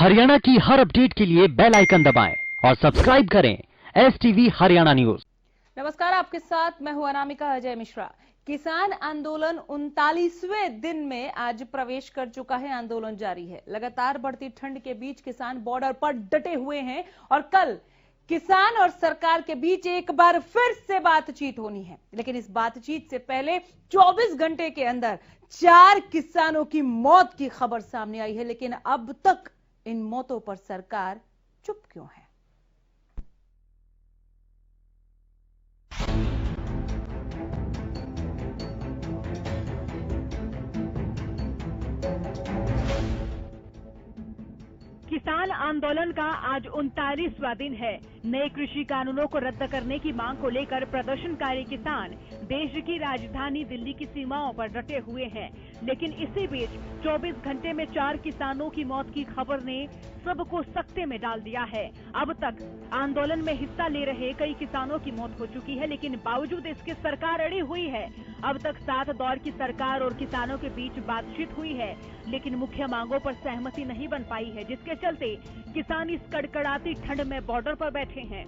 हरियाणा की हर अपडेट के लिए बेल आइकन दबाएं और सब्सक्राइब करें STV हरियाणा न्यूज। नमस्कार, आपके साथ मैं हूं अनामिका अजय मिश्रा। किसान आंदोलन 39वें दिन में आज प्रवेश कर चुका है। आंदोलन जारी है। लगातार बढ़ती ठंड के बीच किसान बॉर्डर पर डटे हुए हैं और कल किसान और सरकार के बीच एक बार फिर से बातचीत होनी है। लेकिन इस बातचीत से पहले 24 घंटे के अंदर 4 किसानों की मौत की खबर सामने आई है। लेकिन अब तक इन मौतों पर सरकार चुप क्यों है? किसान आंदोलन का आज 39वां दिन है। नए कृषि कानूनों को रद्द करने की मांग को लेकर प्रदर्शनकारी किसान देश की राजधानी दिल्ली की सीमाओं पर डटे हुए हैं। लेकिन इसी बीच 24 घंटे में 4 किसानों की मौत की खबर ने सबको सकते में डाल दिया है। अब तक आंदोलन में हिस्सा ले रहे कई किसानों की मौत हो चुकी है, लेकिन बावजूद इसके सरकार अड़ी हुई है। अब तक 7 दौर की सरकार और किसानों के बीच बातचीत हुई है, लेकिन मुख्य मांगों पर सहमति नहीं बन पाई है, जिसके चलते किसान इस कड़कड़ाती ठंड में बॉर्डर पर बैठे हैं।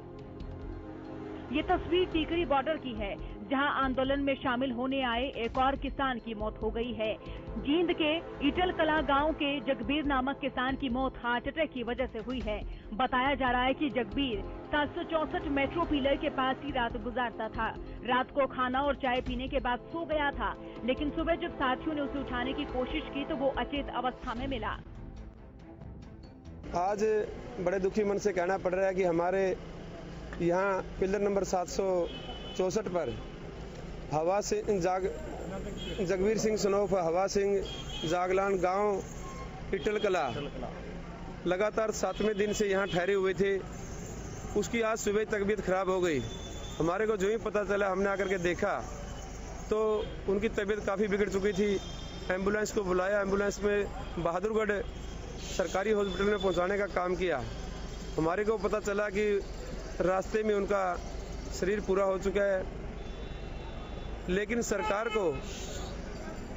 ये तस्वीर टीकरी बॉर्डर की है, जहां आंदोलन में शामिल होने आए एक और किसान की मौत हो गई है। जींद के इटल कला गांव के जगबीर नामक किसान की मौत हार्ट अटैक की वजह से हुई है। बताया जा रहा है कि जगबीर 764 मेट्रो पिलर के पास ही रात गुजारता था। रात को खाना और चाय पीने के बाद सो गया था, लेकिन सुबह जब साथियों ने उसे उठाने की कोशिश की तो वो अचेत अवस्था में मिला। आज बड़े दुखी मन से कहना पड़ रहा है कि हमारे यहाँ पिलर नंबर 764 पर हवा सिंह जगबीर सिंह सनोफ हवा सिंह जागलान गांव इटल कला लगातार 7वें दिन से यहाँ ठहरे हुए थे। उसकी आज सुबह तबीयत खराब हो गई। हमारे को जो ही पता चला, हमने आकर के देखा तो उनकी तबीयत काफ़ी बिगड़ चुकी थी। एम्बुलेंस को बुलाया, एम्बुलेंस में बहादुरगढ़ सरकारी हॉस्पिटल में पहुंचाने का काम किया। हमारे को पता चला कि रास्ते में उनका शरीर पूरा हो चुका है। लेकिन सरकार को,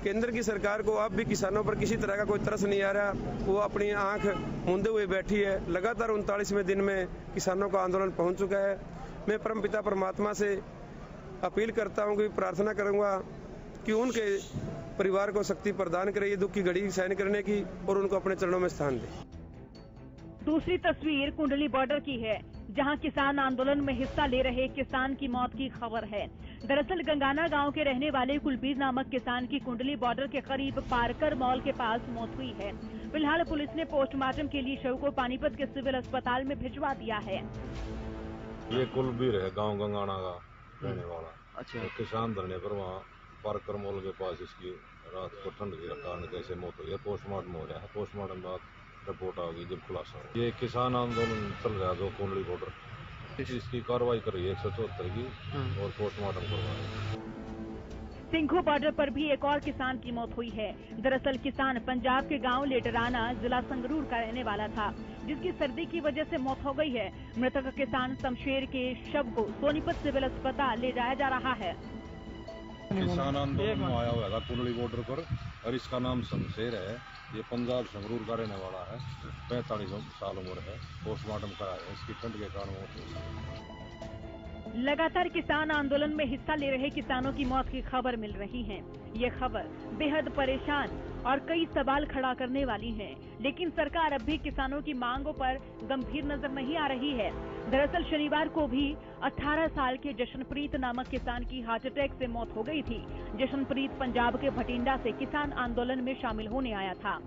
केंद्र की सरकार को अब भी किसानों पर किसी तरह का कोई तरस नहीं आ रहा। वो अपनी आंख मूंदे हुए बैठी है। लगातार 39वें दिन में किसानों का आंदोलन पहुंच चुका है। मैं परमपिता परमात्मा से अपील करता हूं कि प्रार्थना करूंगा कि उनके परिवार को शक्ति प्रदान करे, ये दुख की घड़ी सहन करने की, और उनको अपने चरणों में स्थान दे। दूसरी तस्वीर कुंडली बॉर्डर की है, जहां किसान आंदोलन में हिस्सा ले रहे किसान की मौत की खबर है। दरअसल गंगाना गांव के रहने वाले कुलबीर नामक किसान की कुंडली बॉर्डर के करीब पारकर मॉल के पास मौत हुई है। फिलहाल पुलिस ने पोस्टमार्टम के लिए शव को पानीपत के सिविल अस्पताल में भिजवा दिया है। ये कुलबीर है, गांव गंगाना का रहने वाला। अच्छा। तो किसान धरने पर वहाँ पारकर मॉल के पास इसकी रात को ठंड के कारण कैसे मौत हुई है, पोस्टमार्टम हो रहा है। पोस्टमार्टम बाद रिपोर्ट आ गई जब खुलासा हो। ये किसान आंदोलन चल रहा है जो कुंडली बॉर्डर, इसकी कार्रवाई कर रही है 174 की और पोस्टमार्टम करवा रही है। सिंघू बॉर्डर पर भी एक और किसान की मौत हुई है। दरअसल किसान पंजाब के गांव लेटराना जिला संगरूर का रहने वाला था, जिसकी सर्दी की वजह से मौत हो गई है। मृतक किसान शमशेर के शव को सोनीपत सिविल अस्पताल ले जाया जा रहा है। किसान आंदोलन में आया हुआ था कुंडली बॉर्डर पर, और इसका नाम शमशेर है। ये पंजाब संगरूर का रहने वाला है। 45 साल उम्र है। पोस्टमार्टम करा है, इसकी ठंड के कारण मौत हुई। लगातार किसान आंदोलन में हिस्सा ले रहे किसानों की मौत की खबर मिल रही है। ये खबर बेहद परेशान और कई सवाल खड़ा करने वाली है, लेकिन सरकार अब भी किसानों की मांगों पर गंभीर नजर नहीं आ रही है। दरअसल शनिवार को भी 18 साल के जशनप्रीत नामक किसान की हार्ट अटैक से मौत हो गई थी। जशनप्रीत पंजाब के भटिंडा से किसान आंदोलन में शामिल होने आया था।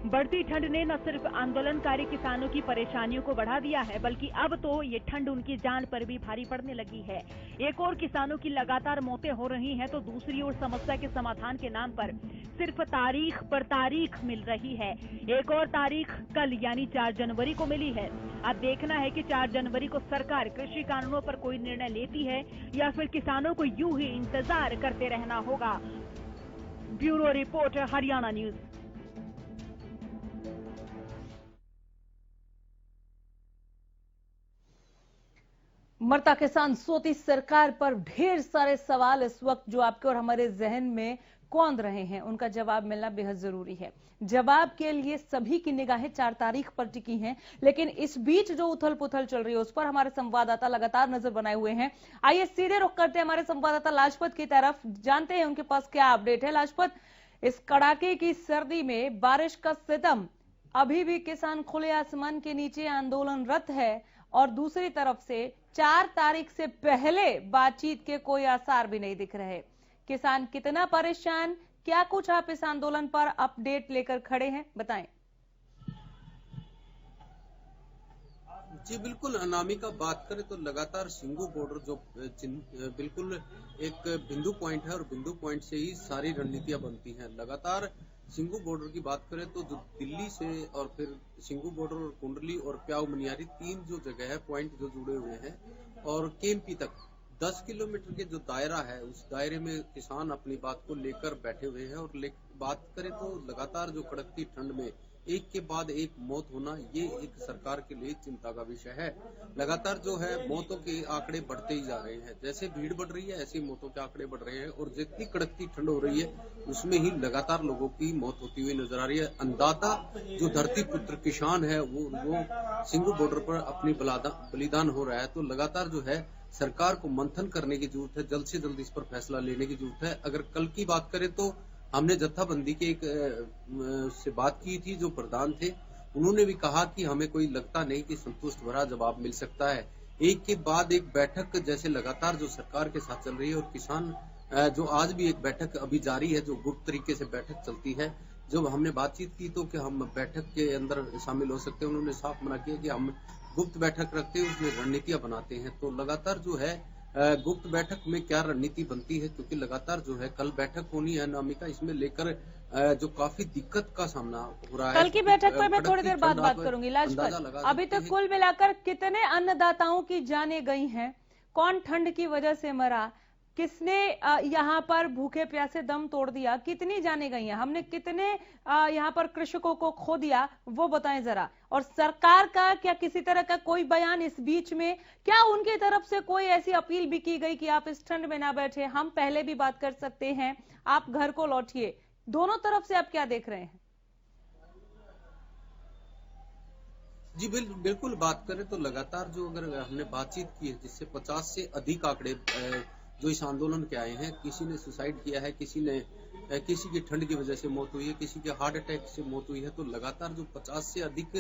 बढ़ती ठंड ने न सिर्फ आंदोलनकारी किसानों की परेशानियों को बढ़ा दिया है, बल्कि अब तो ये ठंड उनकी जान पर भी भारी पड़ने लगी है। एक और किसानों की लगातार मौतें हो रही हैं, तो दूसरी ओर समस्या के समाधान के नाम पर सिर्फ तारीख पर तारीख मिल रही है। एक और तारीख कल यानी 4 जनवरी को मिली है। अब देखना है कि 4 जनवरी को सरकार कृषि कानूनों पर कोई निर्णय लेती है या फिर किसानों को यूं ही इंतजार करते रहना होगा। Bureau report, Haryana news. मरता किसान सोती सरकार पर ढेर सारे सवाल इस वक्त जो आपके और हमारे जहन में कौन रहे हैं, उनका जवाब मिलना बेहद जरूरी है। जवाब के लिए सभी की निगाहें 4 तारीख पर टिकी हैं, लेकिन इस बीच जो उथल पुथल चल रही है उस पर हमारे संवाददाता लगातार नजर बनाए हुए हैं। आइए सीधे रुख करते हैं हमारे संवाददाता लाजपत की तरफ, जानते हैं उनके पास क्या अपडेट है। लाजपत, इस कड़ाके की सर्दी में बारिश का सितम, अभी भी किसान खुले आसमान के नीचे आंदोलनरत है और दूसरी तरफ से 4 तारीख से पहले बातचीत के कोई आसार भी नहीं दिख रहे। किसान कितना परेशान, क्या कुछ आप इस आंदोलन पर अपडेट लेकर खड़े हैं, बताएं। जी बिल्कुल, अनामिका, बात करें तो लगातार सिंगू बॉर्डर जो बिल्कुल एक बिंदु पॉइंट है और बिंदु पॉइंट से ही सारी रणनीतियां बनती हैं। लगातार सिंगू बॉर्डर की बात करें तो जो दिल्ली से और फिर सिंगू बॉर्डर और कुंडली और प्याऊ मनियारी 3 जो जगह है पॉइंट जो जुड़े हुए हैं, और केएमपी तक 10 किलोमीटर के जो दायरा है उस दायरे में किसान अपनी बात को लेकर बैठे हुए हैं। और बात करें तो लगातार जो कड़कती ठंड में एक के बाद एक मौत होना, ये एक सरकार के लिए चिंता का विषय है। लगातार जो है मौतों के आंकड़े बढ़ते ही जा रहे हैं, जैसे भीड़ बढ़ रही है ऐसे मौतों के आंकड़े बढ़ रहे हैं और जितनी कड़कती ठंड हो रही है उसमें ही लगातार लोगों की मौत होती हुई नजर आ रही है। अन्नदाता जो धरती पुत्र किसान है वो सिंगू बॉर्डर पर अपनी बलिदान हो रहा है। तो लगातार जो है सरकार को मंथन करने की जरूरत है, जल्द से जल्द इस पर फैसला लेने की जरूरत है। अगर कल की बात करें तो हमने जत्थाबंदी के एक से बात की थी, जो प्रधान थे उन्होंने भी कहा कि हमें कोई लगता नहीं कि संतुष्ट भरा जवाब मिल सकता है। एक के बाद एक बैठक जैसे लगातार जो सरकार के साथ चल रही है और किसान जो आज भी एक बैठक अभी जारी है जो गुप्त तरीके से बैठक चलती है। जब हमने बातचीत की तो कि हम बैठक के अंदर शामिल हो सकते हैं, उन्होंने साफ मना किया कि हम गुप्त बैठक रखते हैं, उसमें रणनीतियां बनाते हैं। तो लगातार जो है गुप्त बैठक में क्या रणनीति बनती है, क्योंकि लगातार जो है कल बैठक होनी है अनामिका, इसमें लेकर जो काफी दिक्कत का सामना हो रहा है। कल की बैठक पर मैं थोड़ी देर बाद बात करूंगी। लाजपत, अभी तक कुल मिलाकर कितने अन्नदाताओं की जानें गई हैं, कौन ठंड की वजह से मरा, किसने यहाँ पर भूखे प्यासे दम तोड़ दिया, कितनी जाने गई हैं, हमने कितने यहाँ पर कृषकों को खो दिया, वो बताएं जरा। और सरकार का क्या किसी तरह का कोई बयान इस बीच में, क्या उनकी तरफ से कोई ऐसी अपील भी की गई कि आप इस ठंड में ना बैठे, हम पहले भी बात कर सकते हैं, आप घर को लौटिए? दोनों तरफ से आप क्या देख रहे हैं? जी बिल्कुल, बात करें तो लगातार जो अगर हमने बातचीत की है जिससे 50 से अधिक आंकड़े जो इस आंदोलन के आए हैं, किसी ने सुसाइड किया है, किसी की ठंड की वजह से मौत हुई है, किसी के हार्ट अटैक से मौत हुई है। तो लगातार जो 50 से अधिक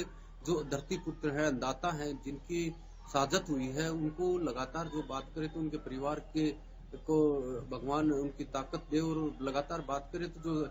जो धरती पुत्र हैं, अन्नदाता हैं, जिनकी शहादत हुई है, उनको लगातार जो बात करें तो उनके परिवार को भगवान उनकी ताकत दे। और लगातार बात करें तो जो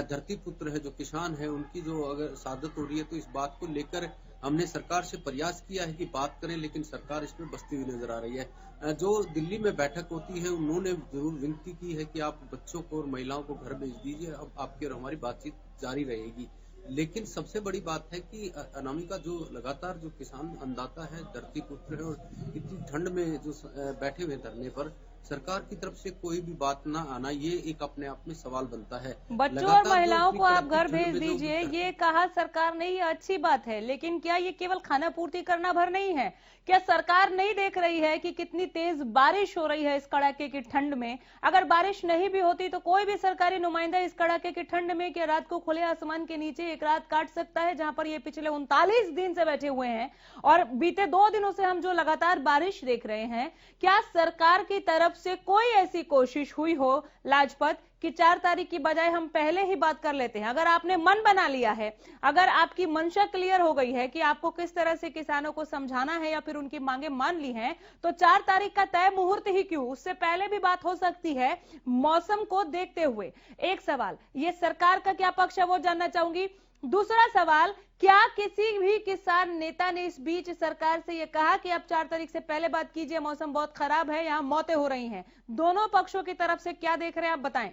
धरती पुत्र है, जो किसान है, उनकी जो अगर शहादत हो रही है तो इस बात को लेकर हमने सरकार से प्रयास किया है कि बात करें, लेकिन सरकार इसमें बसती हुई नजर आ रही है। जो दिल्ली में बैठक होती है उन्होंने जरूर विनती की है कि आप बच्चों को और महिलाओं को घर भेज दीजिए, अब आपकी और हमारी बातचीत जारी रहेगी। लेकिन सबसे बड़ी बात है कि अनामिका जो लगातार जो किसान अन्नदाता है, धरती पुत्र है, और इतनी ठंड में जो बैठे हुए धरने पर सरकार की तरफ से कोई भी बात ना आना, ये एक अपने आप में सवाल बनता है। बच्चों और महिलाओं को आप घर भेज दीजिए, ये कहा सरकार ने, ये अच्छी बात है, लेकिन क्या ये केवल खाना पूर्ति करना भर नहीं है? क्या सरकार नहीं देख रही है कि कितनी तेज बारिश हो रही है इस कड़ाके की ठंड में? अगर बारिश नहीं भी होती तो कोई भी सरकारी नुमाइंदा इस कड़ाके की ठंड में क्या रात को खुले आसमान के नीचे एक रात काट सकता है, जहां पर ये पिछले 39 दिन से बैठे हुए हैं और बीते 2 दिनों से हम जो लगातार बारिश देख रहे हैं? क्या सरकार की तरफ से कोई ऐसी कोशिश हुई हो लाजपत कि 4 तारीख की बजाय हम पहले ही बात कर लेते हैं? अगर आपने मन बना लिया है, अगर आपकी मंशा क्लियर हो गई है कि आपको किस तरह से किसानों को समझाना है या फिर उनकी मांगे मान ली हैं, तो 4 तारीख का तय मुहूर्त ही क्यों, उससे पहले भी बात हो सकती है मौसम को देखते हुए। एक सवाल, ये सरकार का क्या पक्ष है वो जानना चाहूंगी। दूसरा सवाल, क्या किसी भी किसान नेता ने इस बीच सरकार से यह कहा कि आप 4 तारीख से पहले बात कीजिए, मौसम बहुत खराब है, यहां मौतें हो रही हैं? दोनों पक्षों की तरफ से क्या देख रहे हैं आप बताएं।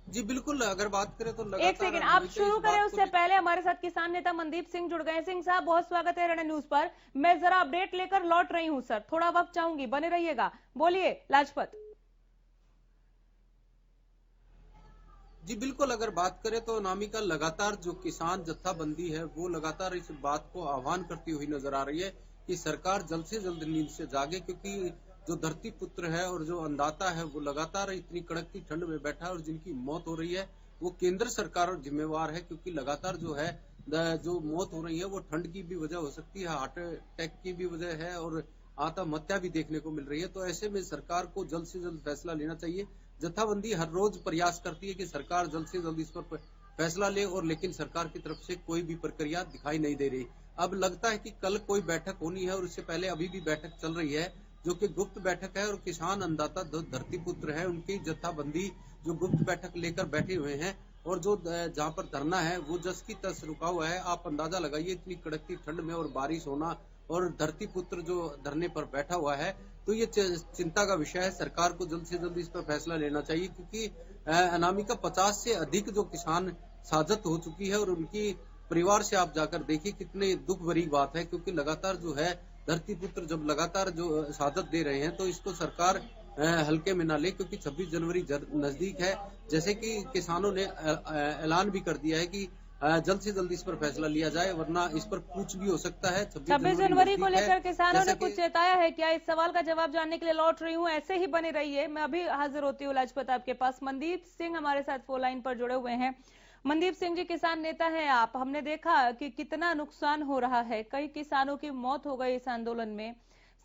जी बिल्कुल, अगर बात करें तो एक सेकंड, आप शुरू करें उससे पहले हमारे साथ किसान नेता मनदीप सिंह जुड़ गए। सिंह साहब, बहुत स्वागत है रणनीति न्यूज पर। मैं जरा अपडेट लेकर लौट रही हूं सर, थोड़ा वक्त चाहूंगी, बने रहिएगा। बोलिए लाजपत। जी बिल्कुल, अगर बात करें तो अनामिका, लगातार जो किसान जत्थाबंदी है वो लगातार इस बात को आह्वान करती हुई नजर आ रही है कि सरकार जल्द से जल्द नींद से जागे, क्योंकि जो धरती पुत्र है और जो अन्नदाता है वो लगातार इतनी कड़कती ठंड में बैठा है और जिनकी मौत हो रही है वो केंद्र सरकार जिम्मेवार है, क्योंकि लगातार जो है जो मौत हो रही है वो ठंड की भी वजह हो सकती है, हार्ट अटैक की भी वजह है और आत्महत्या भी देखने को मिल रही है। तो ऐसे में सरकार को जल्द से जल्द फैसला लेना चाहिए। जत्थाबंदी हर रोज प्रयास करती है कि सरकार जल्द से जल्द इस पर फैसला ले, और लेकिन सरकार की तरफ से कोई भी प्रक्रिया दिखाई नहीं दे रही। अब लगता है कि कल कोई बैठक होनी है और इससे पहले अभी भी बैठक चल रही है जो कि गुप्त बैठक है, और किसान अन्नदाता धरती पुत्र है उनकी जत्थाबंदी जो गुप्त बैठक लेकर बैठे हुए हैं, और जो जहां पर धरना है वो जस की तस रुका हुआ है। आप अंदाजा लगाइए इतनी कड़कती ठंड में और बारिश होना और धरती पुत्र जो धरने पर बैठा हुआ है, तो ये चिंता का विषय है। सरकार को जल्द से जल्द इस पर फैसला लेना चाहिए, क्योंकि अनामिका 50 से अधिक जो किसान साजत हो चुकी है और उनकी परिवार से आप जाकर देखिए कितने दुख भरी बात है, क्योंकि लगातार जो है धरती पुत्र जब लगातार जो साजत दे रहे हैं तो इसको सरकार हल्के में ना ले, क्योंकि 26 जनवरी नजदीक है। जैसे कि किसानों ने ऐलान भी कर दिया है कि जल्द से जल्द इस पर फैसला लिया जाए, वरना इस पर कुछ भी हो सकता है। 26 जनवरी को लेकर किसानों ने कुछ चेताया है क्या? इस सवाल का जवाब जानने के लिए लौट रही हूँ, ऐसे ही बने रहिए। मैं अभी हाजिर होती हूँ लाजपत आपके पास। मनदीप सिंह हमारे साथ फोन लाइन पर जुड़े हुए हैं। मनदीप सिंह जी, किसान नेता हैं आप, हमने देखा कि कितना नुकसान हो रहा है, कई किसानों की मौत हो गई इस आंदोलन में।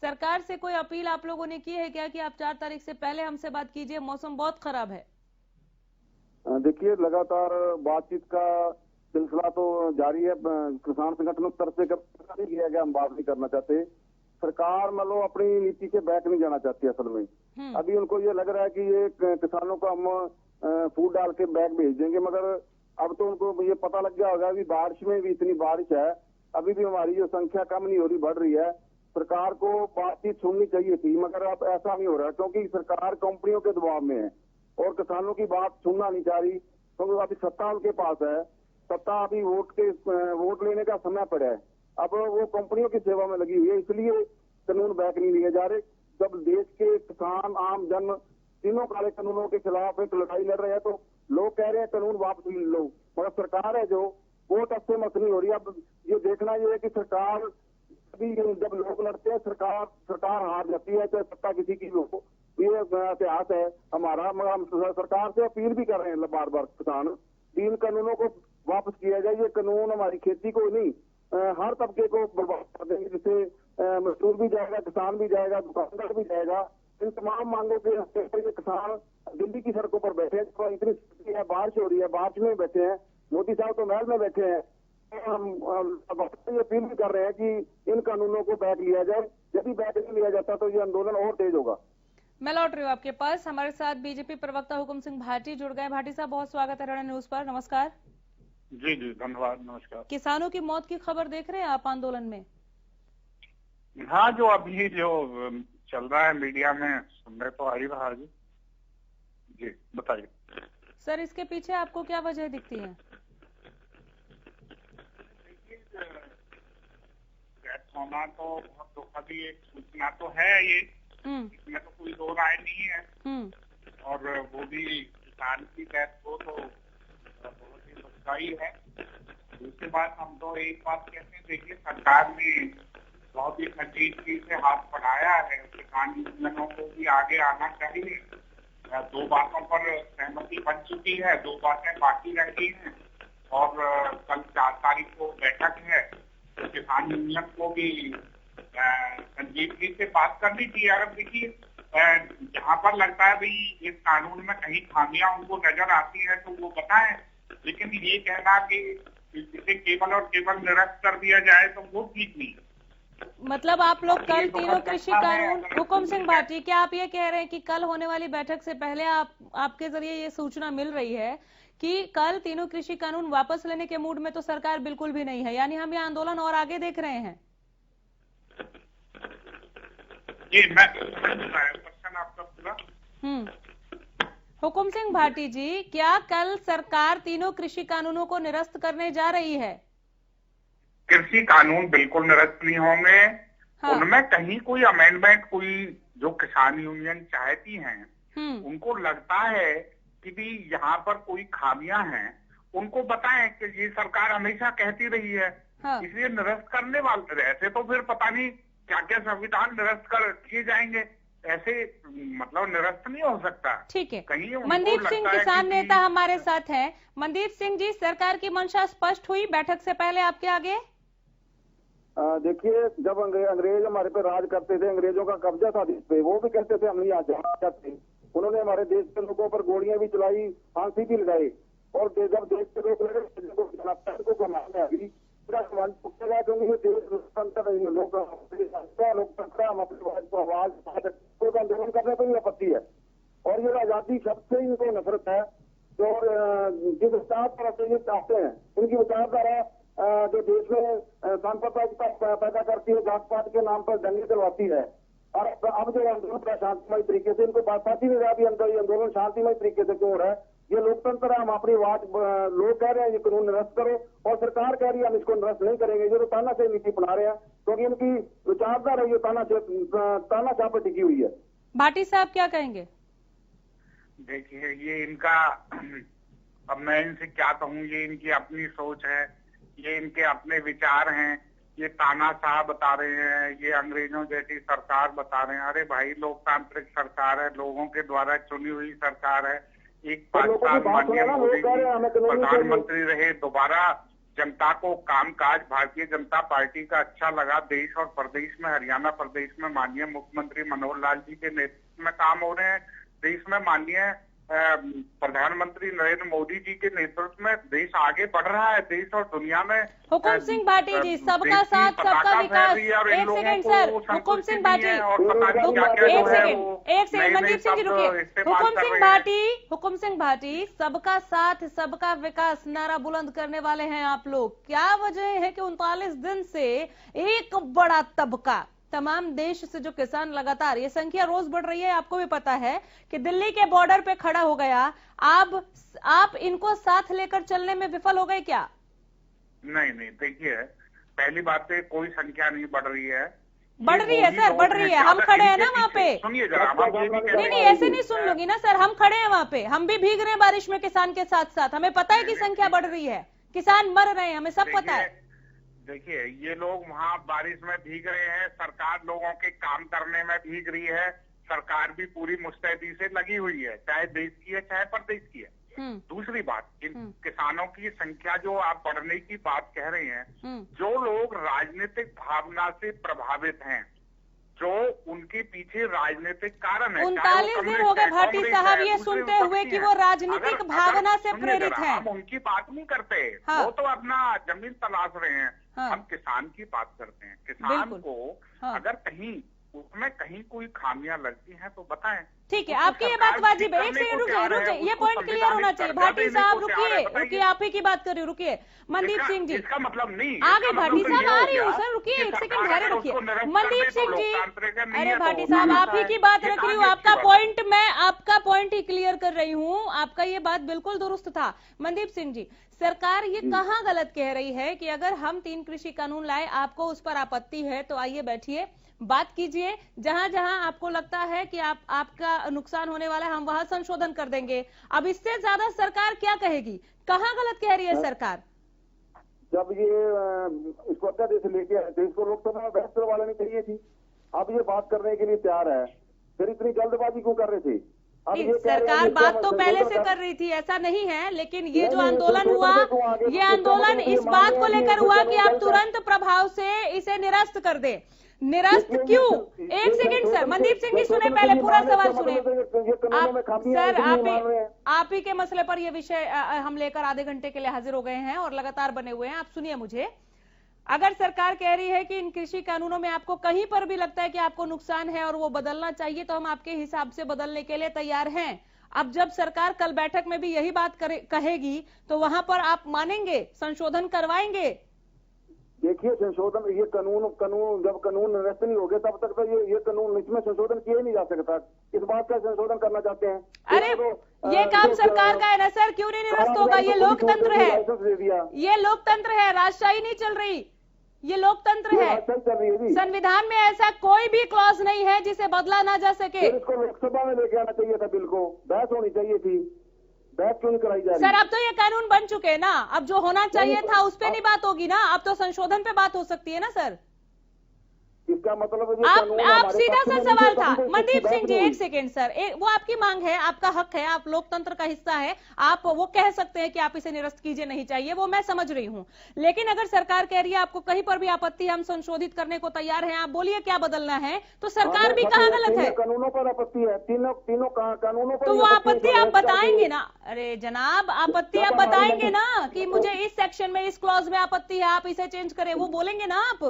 सरकार से कोई अपील आप लोगों ने की है क्या कि आप 4 तारीख से पहले हमसे बात कीजिए, मौसम बहुत खराब है? देखिए, लगातार बातचीत का सिलसिला तो जारी है। किसान संगठनों की तरफ से नहीं किया गया, हम बात नहीं करना चाहते। सरकार मतलब अपनी नीति से बैक नहीं जाना चाहती असल में। अभी उनको ये लग रहा है कि ये किसानों को हम फूड डाल के बैग भेज देंगे, मगर अब तो उनको ये पता लग गया होगा। अभी बारिश में भी इतनी बारिश है, अभी भी हमारी जो संख्या कम नहीं हो रही, बढ़ रही है। सरकार को बातचीत सुननी चाहिए थी, मगर अब ऐसा नहीं हो रहा, क्योंकि सरकार कंपनियों के दबाव में है और किसानों की बात सुनना नहीं चाह रही, क्योंकि अभी सत्ता उनके पास है। सत्ता अभी वोट लेने का समय पड़ा है, अब वो कंपनियों की सेवा में लगी हुई है, इसलिए कानून बैक नहीं लिए जा रहे। जब देश के किसान, आम जन तीनों काले कानूनों के खिलाफ एक लड़ाई लड़ रहे हैं, तो लोग कह रहे हैं कानून वापस ले लो, मगर सरकार है जो वो तस्से मत नहीं हो रही। अब ये देखना ये है कि सरकार अभी जब लोग लड़ते हैं सरकार हार जाती है, चाहे सत्ता किसी की हो, ये इतिहास है हमारा। मगर हम सरकार से अपील भी कर रहे हैं बार बार, किसान इन कानूनों को वापस किया जाए। ये कानून हमारी खेती को नहीं हर तबके को बर्बाद कर देंगे, जिससे मजदूर भी जाएगा, किसान भी जाएगा, दुकानदार भी जाएगा। इन तमाम मांगों के किसान दिल्ली की सड़कों पर बैठे हैं, तो इतनी है, बारिश हो रही है, बारिश में बैठे हैं, मोदी साहब तो महल में बैठे हैं। हम अपील भी कर रहे हैं कि इन कानूनों को बैक लिया जाए। यदि बैक नहीं लिया जाता तो ये आंदोलन और तेज होगा। मैं लौट रही हूँ आपके पास। हमारे साथ बीजेपी प्रवक्ता हुकुम सिंह भाटी जुड़ गए। भाटी साहब, बहुत स्वागत है हरियाणा न्यूज पर। नमस्कार। जी जी, धन्यवाद। नमस्कार। किसानों की मौत की खबर देख रहे हैं आप आंदोलन में? हाँ, जो अभी जो चल रहा है मीडिया में सुनने तो आ ही रहा है। जी बताइए सर, इसके पीछे आपको क्या वजह दिखती है? होना तो बहुत दुखद ही एक सूचना तो है ये, इसमें तो कोई दो राय नहीं है। और वो भी किसान की डेथ को तो बहुत ही दुखदाई है। दूसरी बात, हम तो एक बात कहते हैं, देखिए सरकार ने बहुत ही संजीदगी से हाथ बढ़ाया है, किसान यूनियनों को भी आगे आना चाहिए। 2 बातों पर सहमति बन चुकी है, 2 बातें बाकी रह गई हैं, और कल 4 तारीख को बैठक है, तो किसान यूनियन को भी संजीदगी से बात करनी चाहिए। अगर देखिए जहाँ पर लगता है भाई इस कानून में कहीं खामियां उनको नजर आती है तो वो बताएं, लेकिन ये कहना कि इसे केवल और केवल निरस्त कर दिया जाए तो वो ठीक नहीं। मतलब आप लोग कल तीनों कृषि कानून, हुकुम सिंह भाटी, क्या आप ये कह रहे हैं कि कल होने वाली बैठक से पहले आपके जरिए ये सूचना मिल रही है कि कल तीनों कृषि कानून वापस लेने के मूड में तो सरकार बिल्कुल भी नहीं है, यानी हम ये आंदोलन और आगे देख रहे हैं? जी, मैं क्वेश्चन आपका पूरा। हुकुम सिंह भाटी जी, क्या कल सरकार तीनों कृषि कानूनों को निरस्त करने जा रही है? कृषि कानून बिल्कुल निरस्त नहीं होंगे। हाँ। उनमें कहीं कोई अमेंडमेंट, कोई जो किसान यूनियन चाहती हैं, उनको लगता है कि भी यहाँ पर कोई खामियां हैं, उनको बताएं कि ये सरकार हमेशा कहती रही है। हाँ। इसलिए निरस्त करने वाले रहते तो फिर पता नहीं क्या क्या संविधान निरस्त कर किए जाएंगे। ऐसे मतलब निरस्त नहीं हो सकता। ठीक है, कहीं उनको मनदीप सिंह लगता है किसान कि नेता हमारे साथ हैं। मनदीप सिंह जी, सरकार की मंशा स्पष्ट हुई बैठक से पहले आपके आगे? देखिए, जब अंग्रेज हमारे पे राज करते थे, अंग्रेजों का कब्जा था देश पे, वो भी कहते थे हम नहीं आ जाते। उन्होंने हमारे देश के लोगों पर गोलियां भी चलाई, फांसी भी लगाई, और जब देश के लोग लगे को कमाने आ गई क्योंकि ये देश लोकतंत्र लोकतंत्र हम अपने को आवाज आंदोलन करने पर भी आपत्ति है। और ये आजादी शब्द से ही इनको नफरत है। तो जिस विचारधारा ये चाहते हैं, इनकी विचारधारा जो देश में सांप्रदायिकता पैदा करती है, जात पात के नाम पर दंगे चलवाती है। और अब जो आंदोलन शांतिमय तरीके से, इनको बात ही नहीं रहा भी आंदोलन शांतिमय तरीके से क्यों हो रहा है। ये लोकतंत्र है, हम अपनी आवाज, लोग कह रहे हैं ये कानून निरस्त करो, और सरकार कह रही है हम इसको निरस्त नहीं करेंगे। ये तो तानाशाही नीति अपना रहे हैं, क्योंकि इनकी विचारधारा ये तानाशाह पर टिकी हुई है। भाटी साहब क्या कहेंगे? देखिए, ये इनका, अब मैं इनसे क्या कहूँ, ये इनकी अपनी सोच है, ये इनके अपने विचार हैं। ये तानाशाह बता रहे हैं, ये अंग्रेजों जैसी सरकार बता रहे हैं। अरे भाई, लोकतांत्रिक सरकार है, लोगों के द्वारा चुनी हुई सरकार है। एक 5 साल माननीय मोदी जी प्रधानमंत्री रहे, दोबारा जनता को कामकाज भारतीय जनता पार्टी का अच्छा लगा। देश और प्रदेश में, हरियाणा प्रदेश में माननीय मुख्यमंत्री मनोहर लाल जी के नेतृत्व में काम हो रहे हैं। देश में माननीय प्रधानमंत्री नरेंद्र मोदी जी के नेतृत्व में देश आगे बढ़ रहा है। देश और दुनिया में हुकुम सिंह भाटी जी, सबका साथ सबका विकास। एक सेकंड सर, हुकुम सिंह भाटी, एक सेकंड मनदीप सिंह जी रुकिए। हुकुम सिंह भाटी, सबका साथ सबका विकास नारा बुलंद करने वाले हैं आप लोग। क्या वजह है कि 39 दिन से एक बड़ा तबका, तमाम देश से जो किसान लगातार, ये संख्या रोज बढ़ रही है, आपको भी पता है कि दिल्ली के बॉर्डर पे खड़ा हो गया, आप इनको साथ लेकर चलने में विफल हो गए क्या? नहीं, देखिए, पहली बात तो कोई संख्या नहीं बढ़ रही है। बढ़ रही है सर, बढ़ रही है। हम खड़े हैं ना वहाँ पे। सुनिए जरा, नहीं ऐसे नहीं सुन लूंगी ना सर, हम खड़े हैं वहाँ पे, हम भी भीग रहे हैं बारिश में किसान के साथ साथ। हमें पता है कि संख्या बढ़ रही है, किसान मर रहे हैं, हमें सब पता है। देखिए, ये लोग वहाँ बारिश में भीग रहे हैं, सरकार लोगों के काम करने में भीग रही है। सरकार भी पूरी मुस्तैदी से लगी हुई है, चाहे देश की है चाहे प्रदेश की है। दूसरी बात, इन किसानों की संख्या जो आप बढ़ने की बात कह रहे हैं, जो लोग राजनीतिक भावना से प्रभावित हैं, जो उनके पीछे राजनीतिक कारण है, 39 दिन हो गए भाटी साहब ये सुनते हुए कि वो राजनीतिक भावना से प्रेरित हैं। हम उनकी बात नहीं करते, वो तो अपना जमीन तलाश रहे हैं। हम किसान की बात करते हैं। किसान को अगर कहीं उसमें कहीं कोई खामियां लगती हैं तो बताएं। ठीक है, आपकी ये बात वाजिब है। एक सेकंड रुकिए, ये पॉइंट क्लियर होना चाहिए। भाटी साहब रुकिए, आप ही की बात कर रही हूँ, रुकिए। मनदीप सिंह जी, इसका मतलब नहीं आगे भाटी साहब आ रही हूँ सर, रुकिए एक सेकंड, धैर्य रखिए। मनदीप सिंह जी, अरे भाटी साहब आप ही की बात रख रही हूँ, आपका पॉइंट, मैं आपका पॉइंट ही क्लियर कर रही हूँ। आपका ये बात बिल्कुल दुरुस्त था। मनदीप सिंह जी, सरकार ये कहाँ गलत कह रही है कि अगर हम 3 कृषि कानून लाए, आपको उस पर आपत्ति है तो आइए बैठिए, बात कीजिए, जहां जहां आपको लगता है कि आपका नुकसान होने वाला है हम वहां संशोधन कर देंगे। अब इससे ज्यादा सरकार क्या कहेगी? कहां गलत कह रही है सरकार? जब ये इसको अध्यादेश लेके आए थे, इसको लोकसभा में बहस करवानी चाहिए थी। अब ये बात करने के लिए तैयार है, फिर इतनी जल्दबाजी क्यों कर रहे थे? सरकार बात तो पहले से कर रही थी, ऐसा नहीं है, लेकिन ये जो आंदोलन हुआ, ये आंदोलन इस बात को लेकर हुआ कि आप तुरंत प्रभाव से इसे निरस्त कर दे। निरस्त क्यों? एक सेकंड सर, मनदीप सिंह जी सुने, पहले पूरा सवाल सुने। सर आप ही के मसले पर ये विषय हम लेकर आधे घंटे के लिए हाजिर हो गए हैं और लगातार बने हुए हैं। आप सुनिए मुझे, अगर सरकार कह रही है कि इन कृषि कानूनों में आपको कहीं पर भी लगता है कि आपको नुकसान है और वो बदलना चाहिए, तो हम आपके हिसाब से बदलने के लिए तैयार हैं। अब जब सरकार कल बैठक में भी यही बात कहेगी तो वहां पर आप मानेंगे, संशोधन करवाएंगे? देखिए, संशोधन, ये कानून जब कानून निरस्त नहीं हो गए तब तक तो ये कानून, इसमें संशोधन किया ही नहीं जा सकता। इस बात का संशोधन करना चाहते हैं? अरे ये काम सरकार का है ना सर, क्यों नहीं निरस्त होगा? ये लोकतंत्र है, ये लोकतंत्र है, राजशाही नहीं चल रही, ये लोकतंत्र है। संविधान में ऐसा कोई भी क्लॉज नहीं है जिसे बदला ना जा सके। इसको लोकसभा में लेके आना चाहिए था, बिल को बहस होनी चाहिए थी, बहस क्यों नहीं कराई जा रही? सर अब तो ये कानून बन चुके हैं ना, अब जो होना चाहिए था उस पे नहीं बात होगी ना, अब तो संशोधन पे बात हो सकती है ना सर। इस इसका मतलब ये आप सीधा सा सवाल था मनदीप सिंह जी, एक सेकेंड सर, वो आपकी मांग है, आपका हक है, आप लोकतंत्र का हिस्सा है, आप वो कह सकते हैं कि आप इसे निरस्त कीजिए, नहीं चाहिए, वो मैं समझ रही हूं। लेकिन अगर सरकार कह रही है आपको कहीं पर भी आपत्ति, हम संशोधित करने को तैयार हैं, आप बोलिए क्या बदलना है, तो सरकार भी कहाँ गलत है? कानूनों पर आपत्ति है, तीनों कानूनों पर। तो वो आपत्ति आप बताएंगे ना? अरे जनाब, आपत्ति आप बताएंगे ना कि मुझे इस सेक्शन में, इस क्लॉज में आपत्ति है, आप इसे चेंज करें, वो बोलेंगे ना आप?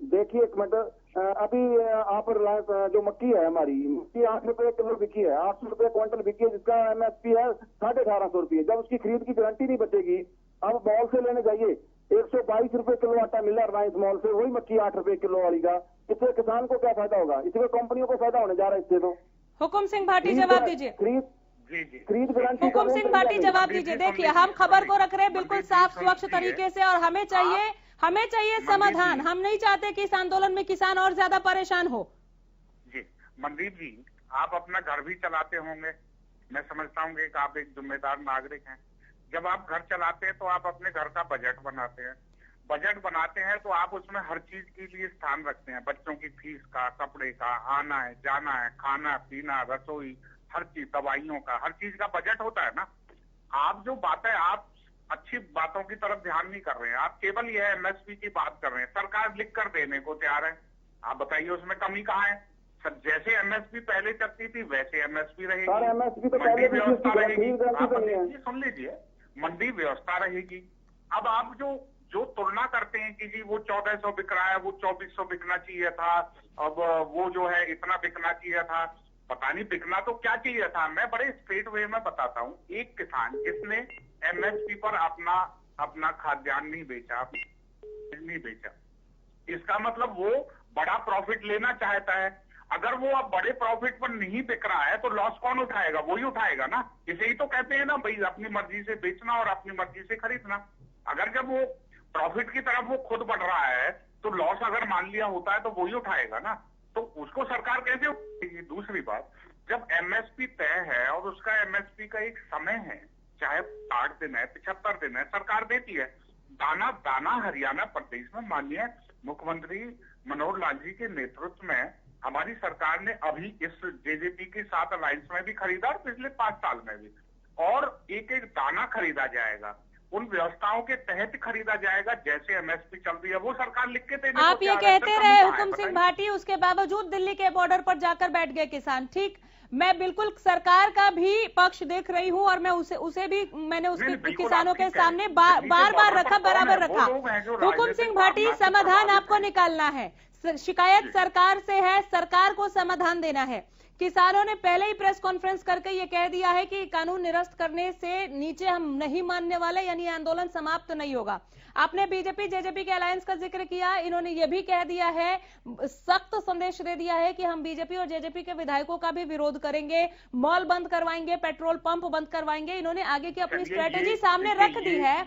देखिए एक मिनट, अभी आप जो मक्की है हमारी, मक्की 8 रुपए किलो बिकी है, 800 रुपए क्विंटल बिकी है, जिसका MSP है 1850 रुपये। जब उसकी खरीद की गारंटी नहीं बचेगी, अब मॉल से लेने जाइए, 122 रुपए किलो आटा मिल रहा है इस मॉल से, वही मक्की 8 रुपए किलो वाली का। इससे किसान को क्या फायदा होगा? इसमें कंपनियों को फायदा होने जा रहा है इससे। तो हुकुम सिंह भाटी जवाब दीजिए। खरीद गारंटी हुकुम सिंह भाटी जवाब दीजिए। देखिए, हम खबर को रख रहे हैं बिल्कुल साफ स्वच्छ तरीके से, और हमें चाहिए समाधान। हम नहीं चाहते कि इस आंदोलन में किसान और ज्यादा परेशान हो। जी मनदीप जी, आप अपना घर भी चलाते होंगे, मैं समझता हूँ कि आप एक जिम्मेदार नागरिक हैं। जब आप घर चलाते हैं तो आप अपने घर का बजट बनाते हैं। बजट बनाते हैं तो आप उसमें हर चीज के लिए स्थान रखते हैं, बच्चों की फीस का, कपड़े का, आना है जाना है, खाना पीना, रसोई, हर चीज, दवाइयों का, हर चीज का बजट होता है ना। आप जो बातें, आप अच्छी बातों की तरफ ध्यान नहीं कर रहे हैं, आप केवल यह MSP की बात कर रहे हैं। सरकार लिख कर देने को तैयार है, आप बताइए उसमें कमी कहाँ है? सर जैसे MSP पहले चलती थी वैसे MSP रहेगी, मंडी व्यवस्था रहेगी। सुन लीजिए, मंडी व्यवस्था रहेगी। अब आप जो तुलना करते हैं कि जी वो 1400 बिक रहा है, वो 2400 बिकना चाहिए था, अब वो जो है इतना बिकना चाहिए था, पता नहीं बिकना तो क्या चाहिए था। मैं बड़े स्ट्रेट वे में बताता हूँ, एक किसान जिसने MSP पर अपना खाद्यान्न नहीं बेचा, इसका मतलब वो बड़ा प्रॉफिट लेना चाहता है। अगर वो अब बड़े प्रॉफिट पर नहीं बिक रहा है तो लॉस कौन उठाएगा? वही उठाएगा ना। इसे ही तो कहते हैं ना भाई, अपनी मर्जी से बेचना और अपनी मर्जी से खरीदना। अगर जब वो प्रॉफिट की तरफ वो खुद बढ़ रहा है तो लॉस अगर मान लिया होता है तो वही उठाएगा ना, तो उसको सरकार कैसे उठाएगी? दूसरी बात, जब MSP तय है और उसका MSP का एक समय है, चाहे 60 दिन है, 75 दिन है, सरकार देती है। दाना हरियाणा प्रदेश में माननीय मुख्यमंत्री मनोहर लाल जी के नेतृत्व में हमारी सरकार ने अभी इस JJP के साथ अलायंस में भी खरीदा और पिछले 5 साल में भी, और एक दाना खरीदा जाएगा, उन व्यवस्थाओं के तहत खरीदा जाएगा जैसे MSP चल रही है, वो सरकार लिख के देने। आप ये कहते रहे हुकुम सिंह भाटी, उसके बावजूद दिल्ली के बॉर्डर पर जाकर बैठ गए किसान। ठीक, मैं बिल्कुल सरकार का भी पक्ष देख रही हूँ, और मैं उसे भी मैंने उसके किसानों के सामने बार रखा, बराबर रखा। हुकुम सिंह भाटी, समाधान आपको निकालना है, शिकायत सरकार से है, सरकार को समाधान देना है। किसानों ने पहले ही प्रेस कॉन्फ्रेंस करके ये कह दिया है कि कानून निरस्त करने से नीचे हम नहीं मानने वाले, यानी आंदोलन समाप्त नहीं होगा। आपने बीजेपी JJP के अलायंस का जिक्र किया, इन्होंने ये भी कह दिया है, सख्त संदेश दे दिया है कि हम बीजेपी और JJP के विधायकों का भी विरोध करेंगे, मॉल बंद करवाएंगे, पेट्रोल पंप बंद करवाएंगे। इन्होंने आगे की अपनी स्ट्रेटेजी सामने रख दी है।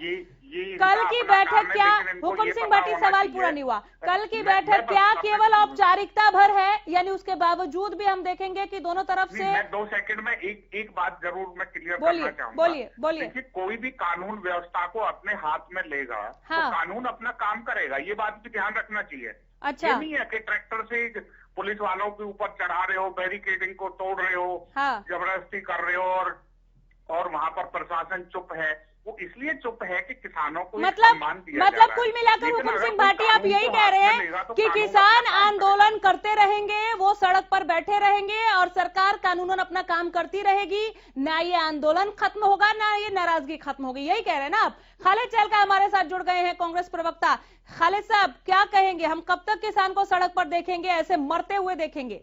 कल की बैठक क्या, हुकुम सिंह भाटी सवाल पूरा नहीं हुआ, कल की बैठक क्या केवल औपचारिकता भर है, यानी उसके बावजूद भी हम देखेंगे कि दोनों तरफ से? मैं 2 सेकंड में एक बात जरूर मैं क्लियर करना चाहूंगा। बोलिए। देखिए, कोई भी कानून व्यवस्था को अपने हाथ में लेगा तो कानून अपना काम करेगा, ये बात भी ध्यान रखना चाहिए। अच्छा, ये नहीं है कि ट्रैक्टर से पुलिस वालों के ऊपर चढ़ा रहे हो, बैरिकेडिंग को तोड़ रहे हो, जबरदस्ती कर रहे हो, और वहां पर प्रशासन चुप है। वो इसलिए चुप है कि किसानों को सम्मान दिया जा रहा है। कुल मिलाकर हुकुम सिंह भाटी आप यही कह रहे हैं कि किसान आंदोलन करते रहेंगे, वो सड़क पर बैठे रहेंगे और सरकार कानूनन अपना काम करती रहेगी, ना ये आंदोलन खत्म होगा, ना ये नाराजगी खत्म होगी, यही कह रहे हैं ना आप? खालिद चहलका हमारे साथ जुड़ गए हैं, कांग्रेस प्रवक्ता। खालिद साहब, क्या कहेंगे? हम कब तक किसान को सड़क पर देखेंगे, ऐसे मरते हुए देखेंगे?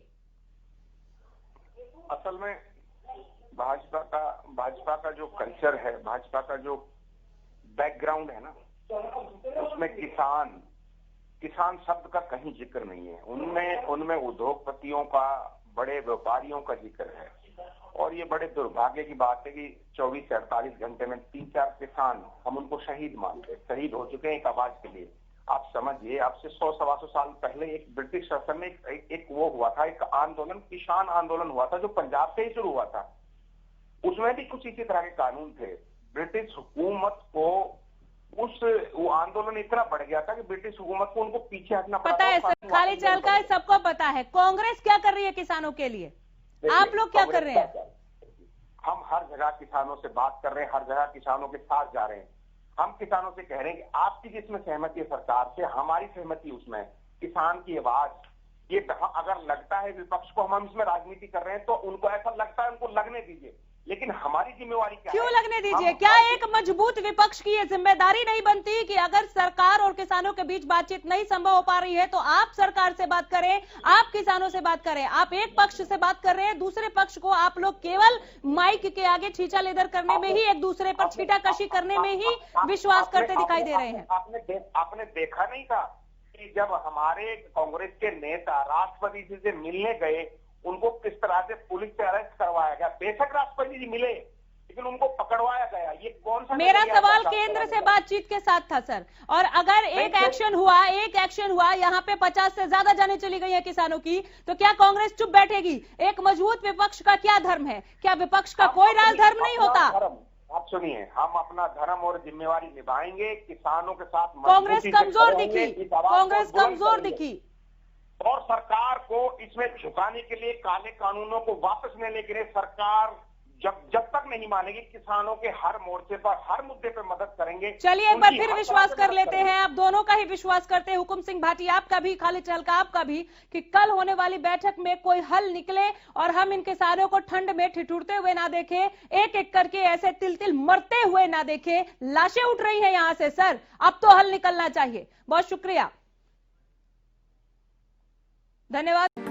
असल में भाजपा का जो कल्चर है, भाजपा का जो बैकग्राउंड है ना, उसमें किसान शब्द का कहीं जिक्र नहीं है। उनमें उद्योगपतियों का, बड़े व्यापारियों का जिक्र है। और ये बड़े दुर्भाग्य की बात है कि 24 से 48 घंटे में 3-4 किसान हम उनको शहीद मानते, शहीद हो चुके हैं एक आवाज के लिए। आप समझिए, आपसे 100-125 साल पहले एक ब्रिटिश शासन में एक वो हुआ था, एक आंदोलन, किसान आंदोलन हुआ था, जो पंजाब से ही शुरू हुआ था। उसमें भी कुछ इसी तरह के कानून थे। ब्रिटिश हुकूमत को वो आंदोलन इतना बढ़ गया था कि ब्रिटिश हुकूमत को उनको पीछे हटना पड़ा। पता है सर, खाली चल का है, सबको पता है। कांग्रेस क्या कर रही है किसानों के लिए, आप लोग क्या कर रहे हैं? हम हर जगह किसानों से बात कर रहे हैं, हर जगह किसानों के साथ जा रहे हैं। हम किसानों से कह रहे हैं कि आपकी जिसमें सहमति है सरकार से, हमारी सहमति उसमें। किसान की आवाज, ये अगर लगता है विपक्ष को हम इसमें राजनीति कर रहे हैं तो उनको ऐसा लगता है, उनको लगने दीजिए, लेकिन हमारी जिम्मेवारी क्या क्यों है? लगने दीजिए? क्या एक मजबूत विपक्ष की ये जिम्मेदारी नहीं बनती कि अगर सरकार और किसानों के बीच बातचीत नहीं संभव हो पा रही है तो आप सरकार से बात करें, आप किसानों से बात करें। आप एक पक्ष से बात कर रहे हैं, दूसरे पक्ष को आप लोग केवल माइक के आगे छींचा लेदर करने में ही, एक दूसरे पर छींटाकशी करने में ही विश्वास करते दिखाई दे रहे हैं। आपने देखा नहीं था कि जब हमारे कांग्रेस के नेता राष्ट्रपति जी से मिलने गए, उनको किस तरह से पुलिस से अरेस्ट करवाया गया? बेशक राष्ट्रपति जी मिले, लेकिन उनको पकड़वाया गया। ये कौन सा? मेरा सवाल केंद्र से बातचीत के साथ था सर। और अगर एक एक्शन हुआ, यहाँ पे 50 से ज्यादा जाने चली गई है किसानों की, तो क्या कांग्रेस चुप बैठेगी? एक मजबूत विपक्ष का क्या धर्म है? क्या विपक्ष का कोई राजधर्म नहीं होता? आप सुनिए, हम अपना धर्म और जिम्मेवारी निभाएंगे, किसानों के साथ। कांग्रेस कमजोर दिखी और सरकार को इसमें झुकाने के लिए, काले कानूनों को वापस लेने के लिए सरकार जब तक नहीं मानेगी, किसानों के हर मोर्चे पर, हर मुद्दे पर मदद करेंगे। चलिए एक बार फिर विश्वास कर लेते हैं, आप दोनों का ही विश्वास करते हैं, हुकुम सिंह भाटी आपका भी, खालिद चहल का आपका भी, कि कल होने वाली बैठक में कोई हल निकले और हम इन किसानों को ठंड में ठिठुरते हुए ना देखें, एक एक करके ऐसे तिल तिल मरते हुए ना देखें। लाशें उठ रही हैं यहां से सर, अब तो हल निकलना चाहिए। बहुत शुक्रिया, धन्यवाद।